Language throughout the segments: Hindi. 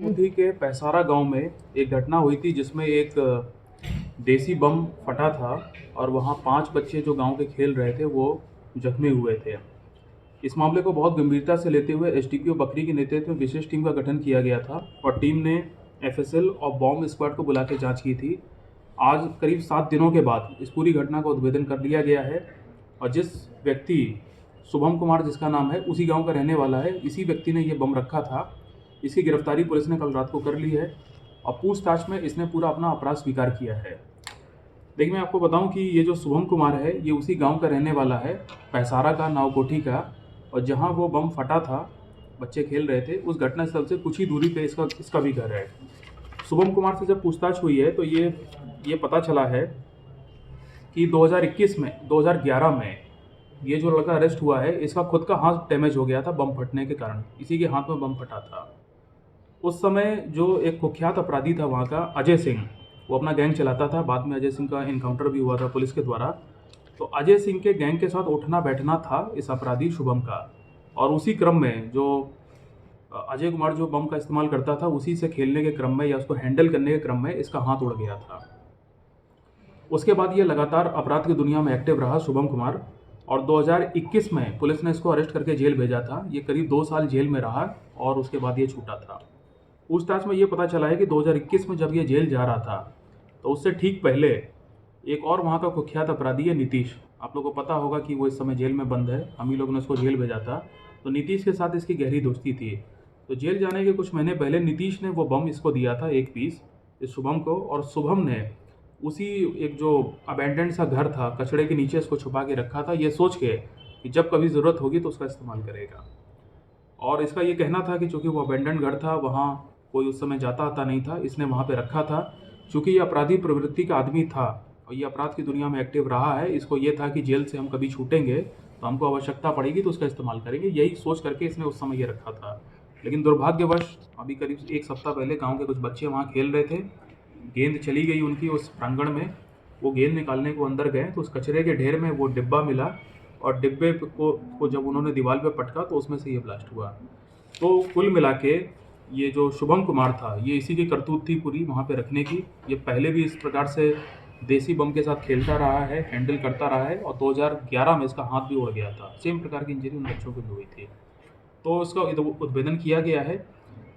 नौकुठी के पैसारा गांव में एक घटना हुई थी जिसमें एक देसी बम फटा था और वहां 5 बच्चे जो गांव के खेल रहे थे वो जख्मी हुए थे। इस मामले को बहुत गंभीरता से लेते हुए एसडीपीओ बकरी के नेतृत्व में विशेष टीम का गठन किया गया था और टीम ने एफएसएल और बॉम्ब स्क्वाड को बुला के जाँच की थी। आज करीब 7 दिनों के बाद इस पूरी घटना का उद्भेदन कर लिया गया है और जिस व्यक्ति शुभम कुमार जिसका नाम है उसी गांव का रहने वाला है, इसी व्यक्ति ने ये बम रखा था। इसकी गिरफ्तारी पुलिस ने कल रात को कर ली है और पूछताछ में इसने पूरा अपना अपराध स्वीकार किया है। देखिए, मैं आपको बताऊं कि ये जो शुभम कुमार है ये उसी गांव का रहने वाला है, पैसारा का, नावकोठी का। और जहां वो बम फटा था, बच्चे खेल रहे थे, उस घटनास्थल से कुछ ही दूरी पे इसका भी घर है। शुभम कुमार से जब पूछताछ हुई है तो ये पता चला है कि 2011 में ये जो लड़का अरेस्ट हुआ है, इसका खुद का हाथ डैमेज हो गया था बम फटने के कारण। इसी के हाथ में बम फटा था। उस समय जो एक कुख्यात अपराधी था वहाँ का, अजय सिंह, वो अपना गैंग चलाता था। बाद में अजय सिंह का इनकाउंटर भी हुआ था पुलिस के द्वारा। तो अजय सिंह के गैंग के साथ उठना बैठना था इस अपराधी शुभम का। और उसी क्रम में जो अजय कुमार जो बम का इस्तेमाल करता था, उसी से खेलने के क्रम में या उसको हैंडल करने के क्रम में इसका हाथ उड़ गया था। उसके बाद ये लगातार अपराध की दुनिया में एक्टिव रहा शुभम कुमार, और 2021 में पुलिस ने इसको अरेस्ट करके जेल भेजा था। ये करीब 2 साल जेल में रहा और उसके बाद ये छूटा था। पूछताछ में ये पता चला है कि 2021 में जब ये जेल जा रहा था तो उससे ठीक पहले एक और वहाँ का कुख्यात अपराधी है नीतीश। आप लोगों को पता होगा कि वो इस समय जेल में बंद है, हम ही लोगों ने उसको जेल भेजा था। तो नीतीश के साथ इसकी गहरी दोस्ती थी। तो जेल जाने के कुछ महीने पहले नीतीश ने वो बम इसको दिया था, एक पीस, इस शुभम को। और शुभम ने उसी एक जो अबैंडन्ड सा घर था, कचड़े के नीचे इसको छुपा के रखा था, ये सोच के कि जब कभी ज़रूरत होगी तो उसका इस्तेमाल करेगा। और इसका ये कहना था कि चूँकि वो अबैंडन्ड घर था, वहाँ कोई उस समय जाता आता नहीं था, इसने वहाँ पे रखा था। चूँकि ये अपराधी प्रवृत्ति का आदमी था और ये अपराध की दुनिया में एक्टिव रहा है, इसको ये था कि जेल से हम कभी छूटेंगे तो हमको आवश्यकता पड़ेगी तो उसका इस्तेमाल करेंगे, यही सोच करके इसने उस समय ये रखा था। लेकिन दुर्भाग्यवश अभी करीब 1 सप्ताह पहले गाँव के कुछ बच्चे वहाँ खेल रहे थे, गेंद चली गई उनकी उस प्रांगण में। वो गेंद निकालने को अंदर गए तो उस कचरे के ढेर में वो डिब्बा मिला और डिब्बे को जब उन्होंने दीवार पे पटका तो उसमें से ये ब्लास्ट हुआ। तो कुल मिला के ये जो शुभम कुमार था, ये इसी की करतूत थी पूरी वहाँ पे रखने की। ये पहले भी इस प्रकार से देसी बम के साथ खेलता रहा है, हैंडल करता रहा है, और 2011 में इसका हाथ भी उड़ गया था। सेम प्रकार की इंजरी उन बच्चों को भी हुई थी। तो इसका उद्भेदन किया गया है।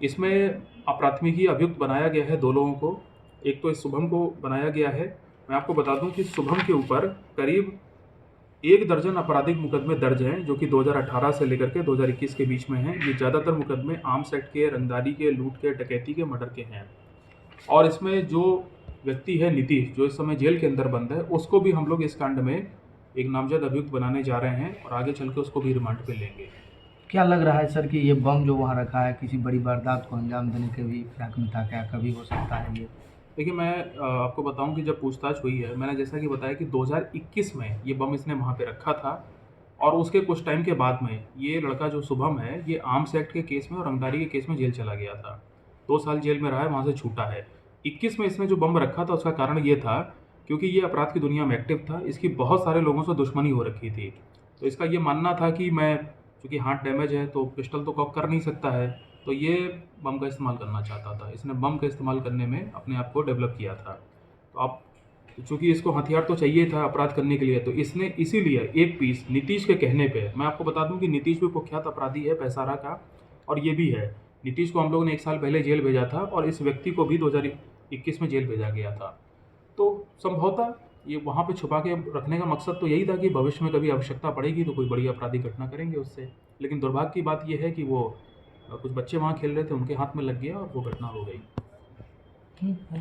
इसमें अपराधनिकी अभियुक्त बनाया गया है 2 लोगों को। एक तो इस शुभम को बनाया गया है। मैं आपको बता दूं कि शुभम के ऊपर करीब 1 दर्जन आपराधिक मुकदमे दर्ज हैं, जो कि 2018 से लेकर के 2021 के बीच में हैं। ये ज़्यादातर मुकदमे आर्म्स एक्ट के, रंगदारी के, लूट के, डकैती के, मर्डर के हैं। और इसमें जो व्यक्ति है नीतीश, जो इस समय जेल के अंदर बंद है, उसको भी हम लोग इस कांड में एक नामजद अभियुक्त बनाने जा रहे हैं और आगे चल के उसको भी रिमांड पे लेंगे। क्या लग रहा है सर कि ये बम जो वहाँ रखा है किसी बड़ी वारदात को अंजाम देने के भी फिराक में था? क्या कभी हो सकता है ये? देखिए, मैं आपको बताऊं कि जब पूछताछ हुई है, मैंने जैसा कि बताया कि 2021 में ये बम इसने वहाँ पे रखा था और उसके कुछ टाइम के बाद में ये लड़का जो शुभम है, ये आर्म्स एक्ट के केस में और रंगदारी के केस में जेल चला गया था। 2 साल जेल में रहा है, वहाँ से छूटा है। 21 में इसने जो बम रखा था उसका कारण ये था क्योंकि ये अपराध की दुनिया में एक्टिव था, इसकी बहुत सारे लोगों से दुश्मनी हो रखी थी। तो इसका ये मानना था कि मैं, चूँकि हाथ डैमेज है तो पिस्टल तो कॉक कर नहीं सकता है, तो ये बम का इस्तेमाल करना चाहता था। इसने बम का इस्तेमाल करने में अपने आप को डेवलप किया था। तो अब चूँकि इसको हथियार तो चाहिए था अपराध करने के लिए, तो इसने इसीलिए एक पीस नीतीश के कहने पे, मैं आपको बता दूं कि नीतीश भी कुख्यात अपराधी है पैसारा का, और ये भी है। नीतीश को हम लोगों ने 1 साल पहले जेल भेजा था और इस व्यक्ति को भी 2021 में जेल भेजा गया था। तो संभवतः ये वहाँ पे छुपा के रखने का मकसद तो यही था कि भविष्य में कभी आवश्यकता पड़ेगी तो कोई बड़ी आपराधिक घटना करेंगे उससे। लेकिन दुर्भाग्य की बात यह है कि वो कुछ बच्चे वहाँ खेल रहे थे, उनके हाथ में लग गया और वो घटना हो गई। ठीक है।